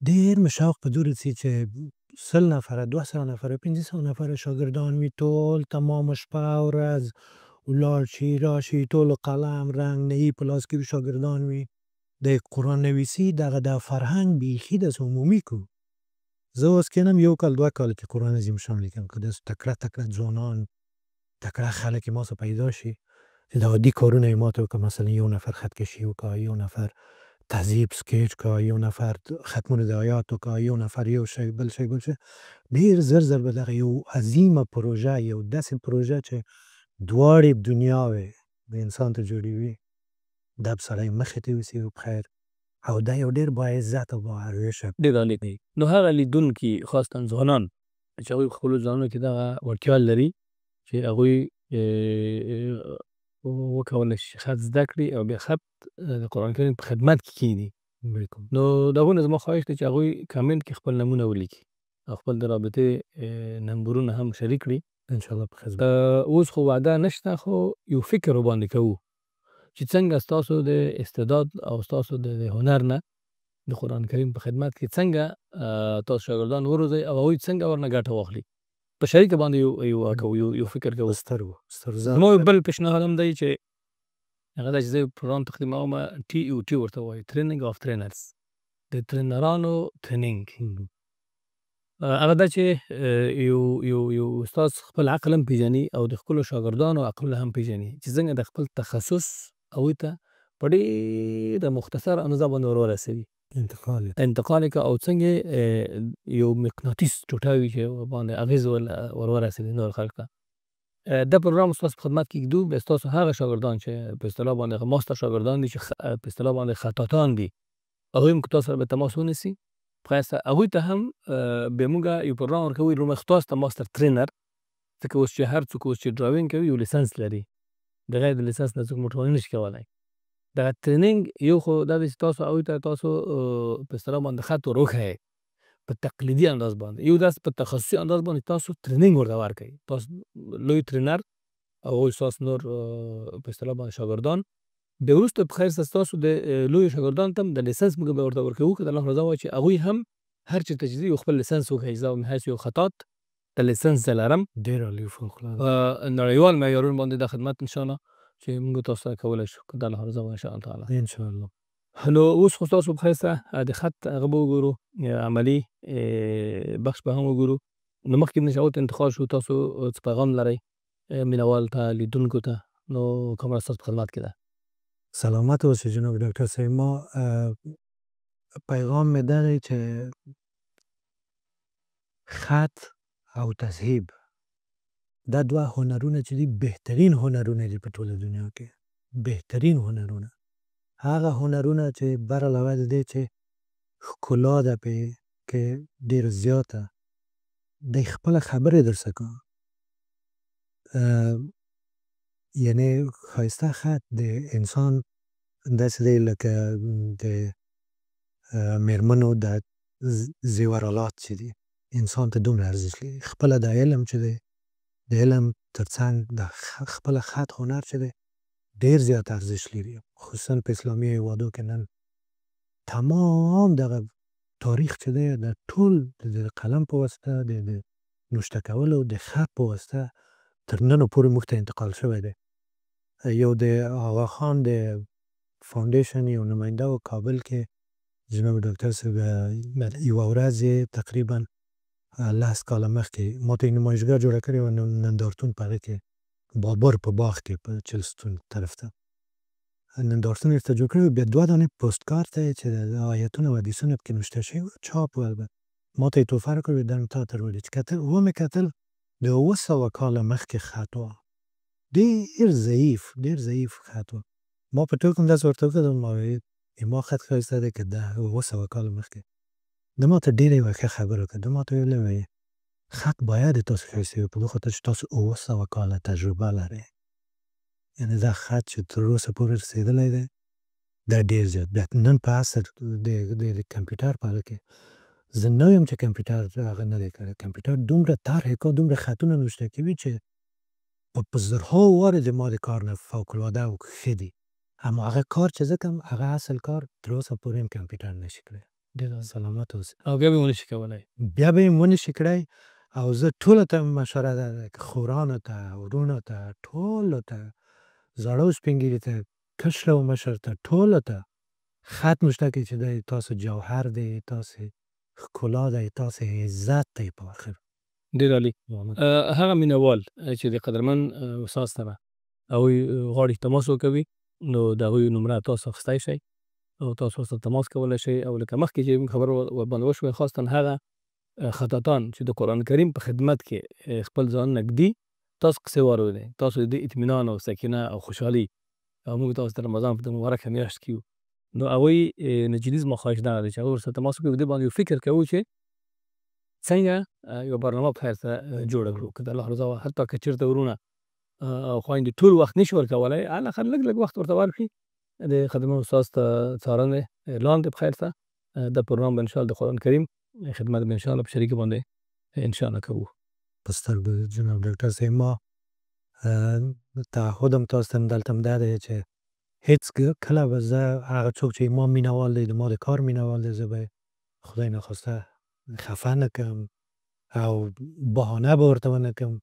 ډېر مې شوق په دې رسي چې 100 نفره 200 نفره 500 نفره شاګردان وي، ټول تمام شپه او ورځ ولاړ شي راشي، ټولو قلم رنګ نهي په لاس کې وي، شاګردان وي. د قرآن نویسي دغه د فرهنګ بیخي داسې عمومي کړو. زه اوس کینم 1 کال 2 کال کې قرآن عظیم شان لیکم که داسې تکړه ځوانان تکړه خلک ما سره پیدا شي چې د عادي کارونه یې ما ته وکړه، مثلا یو نفر خط کشي وکړه، یو نفر تهذیب سکیچ کړه، یو نفر ختمونه د آیات وکړه، یو نفر یو شی بل شی ډېر زر به دغه یو عظیمه پروژه، یو داسې پروژه چې دواړې دنیاوې د انسان ته جوړوي دا به سړی مخې ته یوسي په خیر او دا یو ډېر با عزت او با ارزښته. ډېر عالي دی. نو هغه لیدونکي خاصتاً ځوانان چې هغوی په خپلو ځانونو کې دغه وړتیا لري چې هغوی وکولی شي خط زده کړي او بیا خط د قرآن کریم په خدمت کې کښېني. نو د هغوی نه زما خواهش دی چې هغوی کامنټ کې خپل نومونه ولیکي او خپل د رابطې نمبرونه هم شریک کړي. انشاءالله په خدمت. اوس خو وعده نشته، خو یو فکر ورباندې کوو چې څنګه ستاسو د استعداد او ستاسو د هنر نه د قرآن کریم په خدمت کې څنګه تاسو شاګردان وروزئ او هغوی څنګه ورنه ګټه واخلي. په شریکه باندې یو فکر کوو. زما بل پیشنهاد هم دی چې هغه دا چې زه پروګرام تقدیموم، TUT ورته وایي، ټریننګ آف ټرینرز، د ټرینرانو ټریننګ. هغه دا چې یو استاد خپل عقل هم پیژني او د خپلو شاګردانو عقل هم پیژني چې څنګه د خپل تخصص هغوی ته په ډېره مختصر اندازه باندې ورورسوي، انتقال یې او څنګه یو مقناطیس ټوټه وي چې باندې اغېز ورورسوي نور خلکو ته. دا پروګرام ستاسو په خدمت کې ږدو. بیا ستاسو هغه شاګردان چې په اصطلاح باندې ماستر شاګردان دي چې په اصطلاح باندې خطاطان دي، هغوی هم که تاسو سره به تماس ونیسي ښایسته هغوی ته هم بیا موږ یو پروګرام ورکوو رومخ تاسو ته ماستر ټرینر، ځکه اوس چې هر څوک اوس چې ډرایوینګ کوي یو لیسنس لري، بغیر د لیسنس نه څوک موټرونه نشي کولی. دغه ټریننګ یو خو دا دی چې تاسو هغوی ته تاسو په اصطلاح باندې خط ور وښایئ په تقلیدي انداز باندې، یو داسې په تخصصي انداز باندې تاسو ټریننګ ورته ورکړئ. تاسو لوی ټرینر او هغوی ستاسو نور په اصطلاح باندې شاګردان، بیا وروسته په خیر ستاسو د لویو شاګردانو ته هم د لیسنس موږ به ورته ورکوو که د الله رضا وایي چې هغوی هم هر چېرته چې ځي یو خپل لیسنس وښایي. زه من حیث یو خطاط د لیسنس زه لرم، ډېر عالي فوق العاده نړیوال معیارونو باندې دا خدمت انشاءالله چې موږ تاسو سره کولی شو که د الله رضا وایي انشاءالله تعالی. انشاءالله. نو اوس خو تاسو په خیسته د خط هغه به وګورو، عملي بخش به هم وګورو. نو مخکې نه چې هغو ته انتقال شو، تاسو څه پیغام لرئ مینوال ته، لیدونکو ته؟ نو کامره ستاسو په خدمت کې ده. سلامت اوسئ جناب ډاکټر صاحب. ما پیغام مې دا دی چې خط او تذهیب دا دوه هنرونه چې دي بهترین هنرونه دي په ټوله دنیا کې، بهترین هنرونه. هغه هنرونه چې بر علاوه د دې چې ښکلا ده پې کې ډېره زیاته، دی خپله خبرې درڅه کوي. یعنې ښایسته خط د انسان داسې دی لکه د مېرمنو د زیورالات چې دي، انسان ته دومره ارزښت لري. خپله د علم چې دی، د علم تر څنګ د خپله خط هنر چې دی ډېر زیات ارزښت لري، خصوصا په اسلامي هېوادو کې نن تمام دغه تاریخ چې دی د ټول د قلم په واسطه د نوشته کولو د خط په واسطه تر ننه پورې موږ ته انتقال شوی دی. یو د آغا خان د فاونډیشن یو نماینده و کابل کې، جناب ډاکټر صاحب یوه ورځ یې تقریبا 10 کاله مخکې ما ته یې نمایشګاه جوړه کړې وه نندارتون په هغه کې بابر په باغ کې په چلستون طرف ته نندارتون یې ورته جوړ کړی و. بیا 2 دانې پوسټ کارت ته یې چې آیتونه و حدیثونه پکې نوشته شوي وو چاپ و. البته ما ته یې تحفه راکړې وه، دا مې تا ته راوړي چې کتل ومې کتل د 700 کاله مخکې خط وه، ډېر ضعیف خط وه. ما په ټوکه هم داسې ورته وکتل، ما ویل ما خط ښایسته دی که 700 کاله مخکې د ما ته ډېره یوه ښه خبره وکړه. د ما ته ویلې وایي خط باید تاسو ښایسته وي په دې خاطر چې تاسو 700 کاله تجربه لرئ. یعنې دا خط چې تر اوسه پورې رسېدلی دی دا ډېر زیات. بیا نن په عصر د کمپیوټر په اړه کې زه نه یم چې کمپیوټر هغه نه دی کړی. کمپیوټر دومره طرحې کا دومره خطونه نوشته کوي چې په زرهاو وارې د ما د کار نه فوق‌العاده او ښه دي. اما هغه کار چې زه کوم هغه اصل کار تر اوسه پورې هم کمپیوټر نشي کړی. ډېر سلامت اوسئ. او بیا به یې ونشي کولی. بیا به یې ونشي کړی. او زه ټولو ته مشوره ده خورانو ته ورونو ته ټولو ته زاړه او سپین ږیري ته کشر او مشر ته ټولو ته خط نوشته کړئ چې دی تاسو جوهر دی، تاسو ښکلا دی، تاسو عزت دی په آخر. ډېر عالي. هغه مینوال چې د قدرمن استاد سره هغوی غواړي تماس وکوي نو د هغوی نمره تاسو اخیستی شئ او تاسو ورسره تماس کولی شئ. او لکه مخکې چې موږ خبره ورباندې وشوه خاصتاً هغه خطاطان چې د قرآن کریم په خدمت کې خپل ځانونه ږدي تاسو قصې واورئ، تاسو د اطمینان او سکینه او خوشحالي او موږ تاسو ته رمضان په مبارکه میاشت کې یو نو هغوی نه جدي زما خواهش دغه دی چې هغوی ورسره تماس وکړي. په دې باندې یو فکر کوو چې څنګه یوه برنامه په خیر سره جوړه کړو که د الله رضا وه. حتی که چېرته ورونه او خویندې ټول وخت نشي ورکولی علاقل لږ لږ وخت ورته ورکړي د قدرمن استاد څارنې لاندې په خیر سره دا پروګرام به انشاءالله د قرآن کریم خدمت به انشاءالله په شریکه باندې انشاءالله کوو. په سترګو جناب ډاکټر صاحب ما تعهدم تاسو ته دلته هم دا دی چې هېڅ کله به زه هغه څوک چې ما مینوال دی د ما د کار مینوال دی زه به خدای نخواسته خفه نه کړم او بهانه به ورته ونه کړم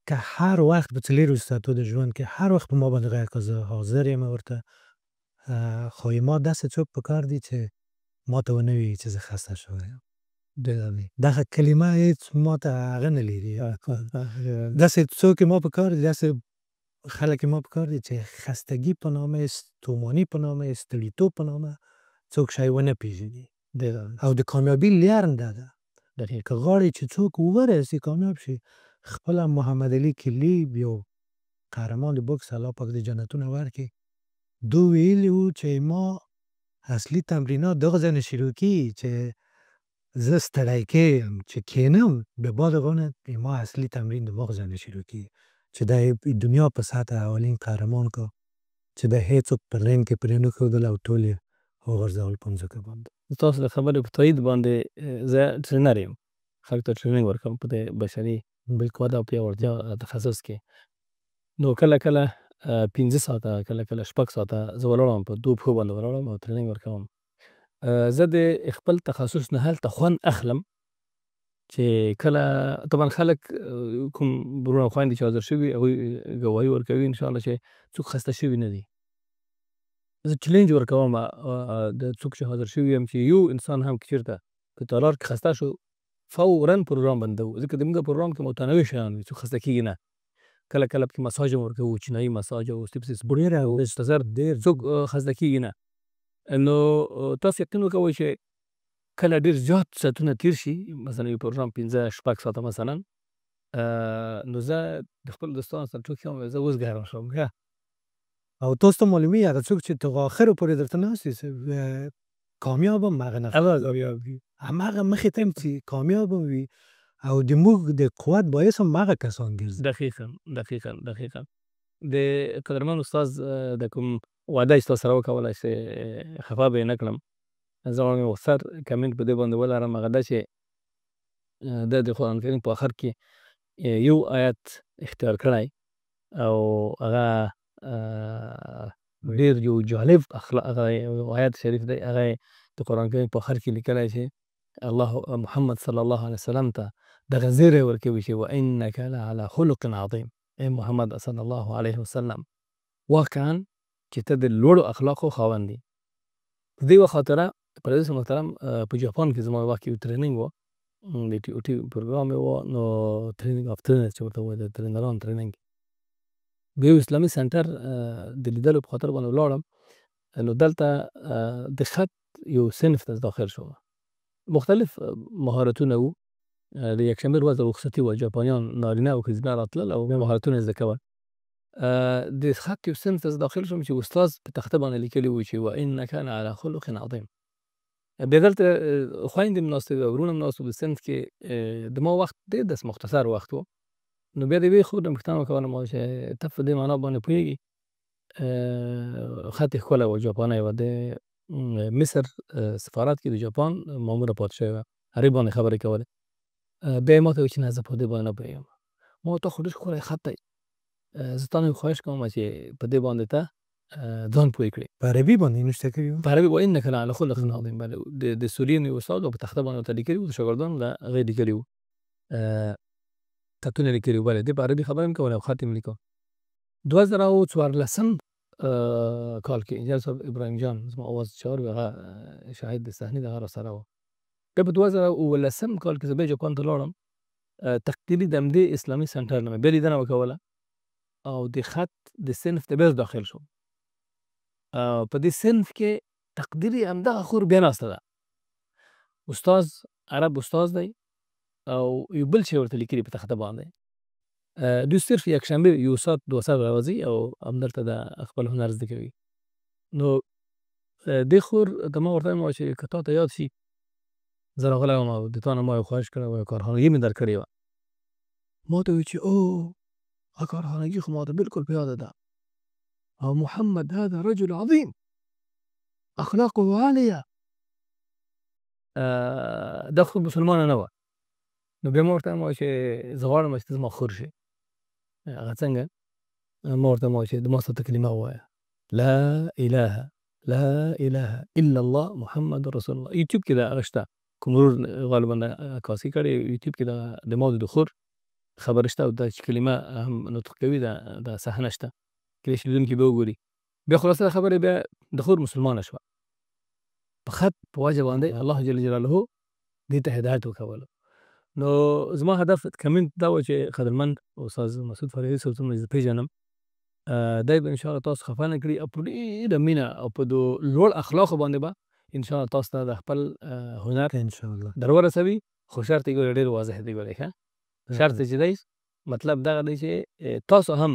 که هر وخت په څلېرو ساعتو د ژوند کې هر وخت په ما باندې غږ کړه زه حاضر یم ورته. خو ما داسې څوک په کار دي چې ما ته ونه وایي چې زه خسته شوی یم. دغه کلمه هېڅ ما ته هغه نه لري. داسې څوک ما په کار دي داسې خلک ما په کار دي چې خستګي په نامه ستوماني په نامه ستړیتوب په نامه څوک شی ونه پېژني او د کامیابي لرنده ده. که غواړې چې څوک ورسي کامیاب شي خپله محمد علي کلیب یو قهرمان د بوکس الله پاک د جنتونه ورکړي دو ویلي وو چې ما اصلي تمرینات دغه ځای نه شروع کېږي چې زه ستړی کېږم چې کښېنم به بعد هغه ما اصلي تمرین د مغز نه شروع کېږي چې د دنیا په سطح اولین قهرمان کا چې د هېڅوک په رنګ کې پرې نه ښودل او ټول یې وغورځول په مځکه باندې. تاسو د خبرې په تایید باندې زه ټرینر یم، خلکو ته ټریننګ ورکوم په دې بشري وده او پیاوړتیا تخصص کې. نو کله کله 15 ساعته کله کله 6 ساعته زه ولاړم په دوه پښو باندې ولاړم او ټریننګ ورکوم. زه د خپل تخصص نه هلته خوند اخلم چې کله طبعا خلک کوم برونه او خویندې چې حاضر شوي هغوی ګواهي ورکوي انشاءالله چې څوک خسته شوي نه دي. زه چلینج ورکوم د څوک چې حاضر شوي یم چې یو انسان هم که چېرته په تالار کې خسته شو فوراً پروګرام بندوو، ځکه د موږ پروګرام کې متنوع شیان وي څوک خسته کېږي نه. کله کله پکې مساج هم ورکوو چینایي مساج او سټیپسس ډېر څوک خسته کېږي نه. نو تاسو یقین وکوئ چې کله ډېر زیات ساعتونه تېر شي مثلا یو پروګرام 15-6 ساعته مثلا نو زه د خپل دوستانو سره ټوکې کوم زه اوس ګرم شوم ښه او تاسو ته معلومي هغه څوک چې تر آخره پورې درته ناست دي کامیاب هم هغه نه هماغه مخې ته هم چې کامیاب هم وي او د موږ د قوت باعث هم هغه کسان ګرځي. دقیقاً د قدرمن استاد د کوم وعده چې تاسو سره وکوله چې خفه به یې نه کړم زه غواړم یو سر کمنټ په دې باندې ولرم هغه دا چې د قرآن کریم په آخر کې یو آیت اختیار کړی او هغه ډېر یو جالب هغه آیت شریف دی هغه د قرآن کریم په آخر کې لیکلی چې الله محمد صلی الله علیه وسلم ته دغه زیری ورکوي چې وانک لعلی خلق عظیم ای محمد صلی الله علیه وسلم واقعا چې ته د لوړو اخلاقو خاوند یې. په دې یوه خاطره پردیس محترم په جاپان کې زما وخت یو ټریننګ و د ټي او ټي پروګرام یې و نو ټریننګ اف ټرینرز چې ورته وایي د ټرینرانو ټریننګ به یو اسلامي سنټر د لیدلو په خاطر باندې ولاړم. نو دلته د خط یو صنف ته داخل شوم مختلف مهارتونه وو د یکشنبې ورځ رخصتي وه جاپانیان نارینه او ښځینه راتلل او مهارتونه یې زده کول. د خط یو صنف ته داخل شوم چې استاد په تخته باندې لیکلي وو چې وانک لعلی خلق عظیم بیا دلته خویندې هم ناستې وې او ورونه هم ناست وو. په صنف کې د ما وخت ډېر داسې مختصر وخت و. نو بیا د یوې خور نه پوښتنه وکوله ما چې ته په دې معنا باندې پوهېږي؟ خط یې ښکلی و، جاپانی وه. د مصر سفارت کې د جاپان ماموره پاتې شوې وه، هغې باندې خبرې کولې. بیا یې ما ته وویل چې نه زه په دې باندې نه پوهېږم. ما ورته تا خو ډېر ښکلی خط دی، زه تا نه خواهش کوم چې په دې باندې ته ځان پوه کړې. په عربي باندې نوشته کړي وو؟ په عربي و انک لعلی خلق عظیم. د سوریې نوي استاد و، په تخته باندې ورته لیکلي وو، د شاګردانو له هغې لیکلي وو، خطونه لیکلي وو. بلې دې په عربي خبرې هم کولې او خط یې هم لیکه. 2014 کال کې انجینر صاحب ابراهیم جان زما اواز چار وي، هغه شاهد د صحنې د هغه راسره و. بیا په 2019 کال کې زه بیا جاپان ته لاړم، تقدیري د همدې اسلامي سنټر نه مې بیا لیدنه وکوله او د خط د صنف ته بیا داخل شوم. په دې صنف کې تقدیري همدغه خور بیا ناسته ده. استاد عرب استاد دی او یو بل شی ورته لیکلي په تخته باندې. دوی صرف یکشنبه یو ساعت 2 ساعت راځي او همدلته د خپل هنر زده کوي. نو دې خور ته ما ورته ویل چې که تا ته یاد شي زه راغلی وم او د تا نه ما یو خواهش کړی و، یو کارخانګي مې درکړې وه. ما ته وویل چې اوه هغه کارخانګي خو ما ته بلکل په یاده ده، او محمد هذا رجل عظیم اخلاقه عالیه. دا خو مسلمانه نه وه. نو بیا ما ورته ویل چې زه غواړم چې ته زما خور شې. هغه څنګه؟ ما ورته ویل چې د ما سره ته کلمه ووایه، لا اله لا اله الا الله محمد رسول الله. یوټیوب کې دا هغه شته، کوم ورور غالبا عکاسي کړې، یوټیوب کې د ما د خور خبره شته او دا چې کلمه هم نطق کوي دا صحنه شته، کله چې لیدونکي به وګوري. بیا خلاصه د خبرې بیا د خور مسلمانه شوه. په خط په وجه باندې الله جل جلاله دې ته هدایت وکولو. نو زما هدف کمنټ دا و چې قدرمند استاد مسعود فریدي صاحب څومره زه پېژنم، دی به انشاءالله تاسو خفه نه کړي او په ډېره مینه او په لوړ اخلاقو باندې به انشاءالله تاسو ته د خپل هنر انشاءالله در ورسوي. خو شرط یې ګورئ ډېر واضح دی، ګورئ ښه شرط چې دی مطلب دغه دی چې تاسو هم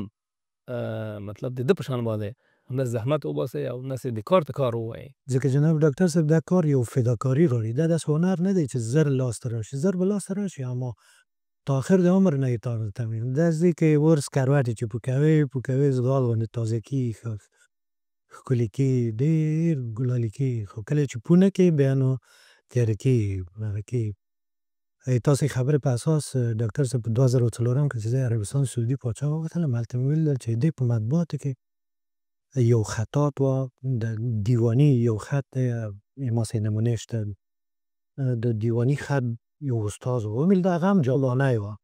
مطلب د ده په شان باندې همداسې زحمت وباسئ او همداسې د کار ته کار ووایئ. ځکه جناب ډاکټر صاحب دا کار یو فداکاري غواړي، دا داسې هنر نه دی چې زر لاسته راشي. زر به لاسته راشي اما تا آخر د عمر نه یې تمرین. داسې که ورس کروټې چې پوکوي زغال باندې تازه کېږي، ښکلي کېږي، ډېر ګلالي کېږي. خو کله چې پوه نه کوې بیا نو تیاره کېږي، هغه کېږي. تاسې خبرې په اساس ډاکټر صاحب په 2004 کې چې زه عربستان سعودي پاچا ووتلم، هلته مې ولیدل چې دې په مطبوعاتو کې یو خطات و د دیواني یو خط دی، ماسې نمونه شته د دیواني خط یو استاد و، ومیل د هغه هم جالانه وه.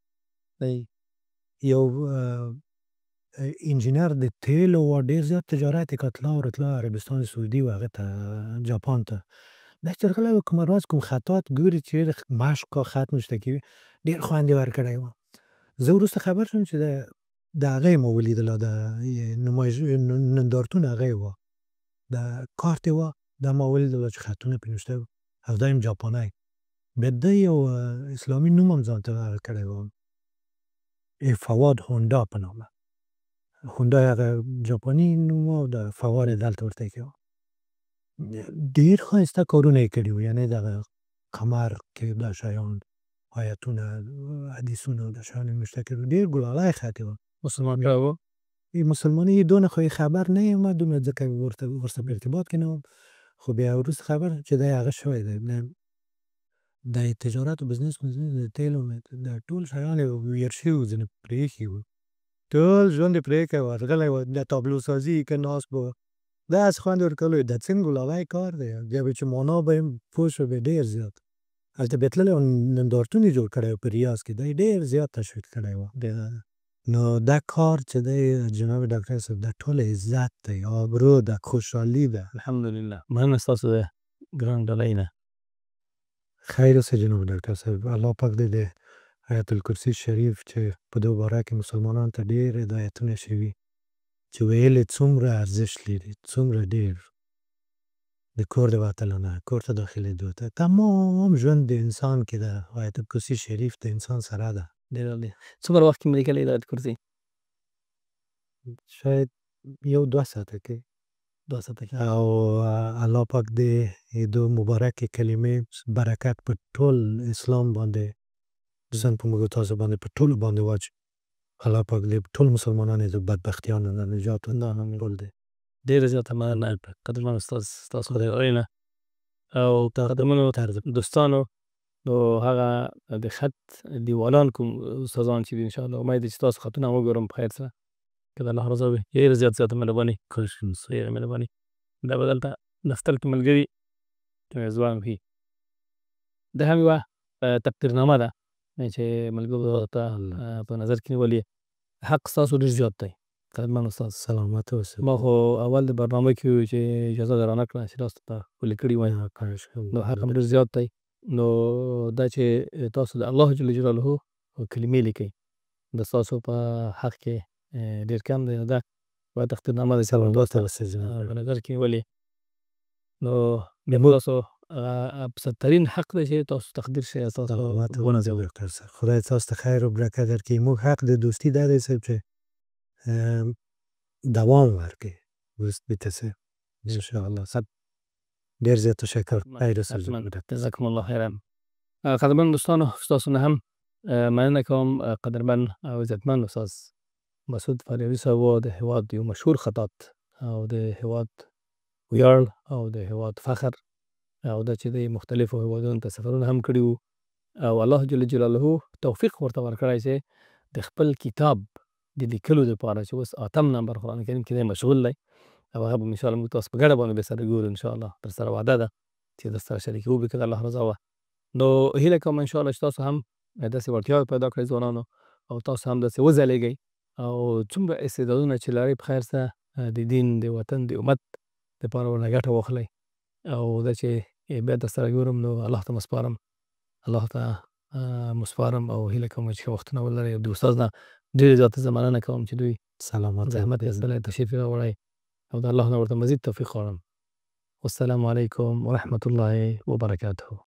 یو انجینر د تیلو و، ډېر زیات تجارت یې که تله او راتله عربستان سعودي و هغه ته جاپان ته. دا چې راغلی و کومه ورځ کوم خطات ګوري چې مشق کا خط نوشته کوي، ډېر خوند یې ورکړی و. زه وروسته خبر شوم چې د هغې مو ولیدله، د نندارتون هغې وه، د کارت یې وه، دا ما ولیدله چې خطونه پرې نوشته و او دا هم جاپانی. بیا ده یو اسلامي نوم هم ځان ته هغه کړی و، فواد هونډا په نامه. هونډا هغه جاپاني نوم و او د فواد یې دلته ورته ایښی و. ډېر ښایسته کارونه یې کړي وو، یعنې دغه قمر کې دا شیان آیتونه حدیثونه دا شیان یې نوشته کړي وو، ډېر ګلالی خط یې و. مسلمان کړی و؟ مسلمانۍ یې دونه خو یې خبر نه یم، دومره ځکه ورسره په ارتباط کې نه وم. خو بیا وروسته خبر چې دی هغه شوی دی، د تجارت او بزنس د تیلو د ټول شیان یې ویر شوي وو، ځینې پرې ایښي وو، ټول ژوند یې پرې ایښی و، غلی و، د تابلو سازي که ناست به داسې خوند یې ورکولو. دا څنګه ګلالی کار دی، بیا به چې معنا به یې پوه شو بیا ډېر زیات. هلته بیا تللی و نندارتون یې جوړ کړی و په ریاض کې، دا یې ډېر زیات تشویق کړی و. نو دا کار چې دی جناب ډاکټر صاحب دا ټول عزت دی، آبرو ده، خوشحالي ده. الحمدلله. مننه ستاسو د ګران ډالۍ نه. خیر اوسه جناب ډاکټر صاحب. الله پاک دې د آیت الکرسي شریف چې په دې باره کې مسلمانانو ته ډېر هدایتونه شوي چې ویل یې څومره ارزښت لري، څومره ډېر د کور د وتلو نه کور ته داخلېدو ته تمام ژوند د انسان کې د آیت الکرسي شریف د انسان سره ده. ډېر عالی. څومره وخت کې مې لیکلی د آیت کرسي؟ شاید 1-2 ساعته کې. دعا ساته. او الله پاک دې دو مبارک کلمې برکت په ټول اسلام باندې دوستان په موږ تاسو باندې په ټول باندې واچي. الله پاک دې ټول مسلمانانو د بدبختیانو نه نجات ورکړي. ټول دې ډېره زیاته مننه قدرمن استاد ستاسو د وینا او قدرمنو دوستانو نو هغه د خط دیوالان کوم استادان چې ان شاء الله امید چې تاسو خطونه وګورم په خیر سره که د الله رضا وي. ډېره زیاته مهرباني ډېره مهرباني. دا به دلته دفتر کې ملګري ځوان وي. دا هم یوه تقدیرنامه ده چې ملګرو ته په نظر کې نیولې. حق ستاسو ډېر زیات دی قدرمن استاد. سلامت اوسئ. ما خو اول د برنامه کې ویل چې اجازه در رانه کړه چې تاسو ته ولیکلي وای نو حق هم ډېر زیات دی. نو دا چې تاسو د الله جل جلاله کلمې لیکئ د ستاسو په حق کې ډېر کم دی. دا یوه تقدیرنامه ده چې په نظر کې نیولې. نو تاسو ابسطترین حق دی چې تاسو تقدیر شئ. تاسو ونازوئ. خدای تاسو ته خیر و برکت درکړي. موږ حق د دوستي دا دی صاحب چې دوام ورکړي. دوست بیتسه ان شاء الله. ډېر زیات تشکر. جزاکم الله خیرا. قدرمن دوستانو ستاسو نه هم مننه کوم. قدرمن او عزتمن استاد مسعود فاریابي صاحب د هېواد یو مشهور خطاط او د هېواد ویاړ او د هېواد فخر او دا چې د مختلفو هېوادونو ته سفرونه هم کړي وو او الله جل جلاله توفیق ورته ورکړی چې د خپل کتاب د لیکلو دپاره چې اوس 8 نمبر قرآن کریم کې دی مشغول دی او هغه به ان شاء الله موږ تاسو په ګډه باندې به سره ګورو. ان شاء الله در سره وعده ده چې در سره شریکوو به که د الله رضا وه. نو هیله کوم ان شاء الله چې تاسو هم داسې وړتیاوې پیدا کړئ ځوانانو او تاسو هم داسې وځلیږئ او څومره استعدادونه چې لرئ په خیر سره د دین د وطن د امت دپاره ورنه ګټه واخلئ. او دا چې بیا در سره ګورم نو الله ته مسپارم او هیله کوم چې ښه وختونه ولرئ. د استاد نه ډېرې زیاتې زه مننه کوم چې دوی سلامت زحمت ایستلی تشریف یې راوړی او د الله نه ورته مزید توفیق غواړم. والسلام علیکم ورحمة الله وبرکاته.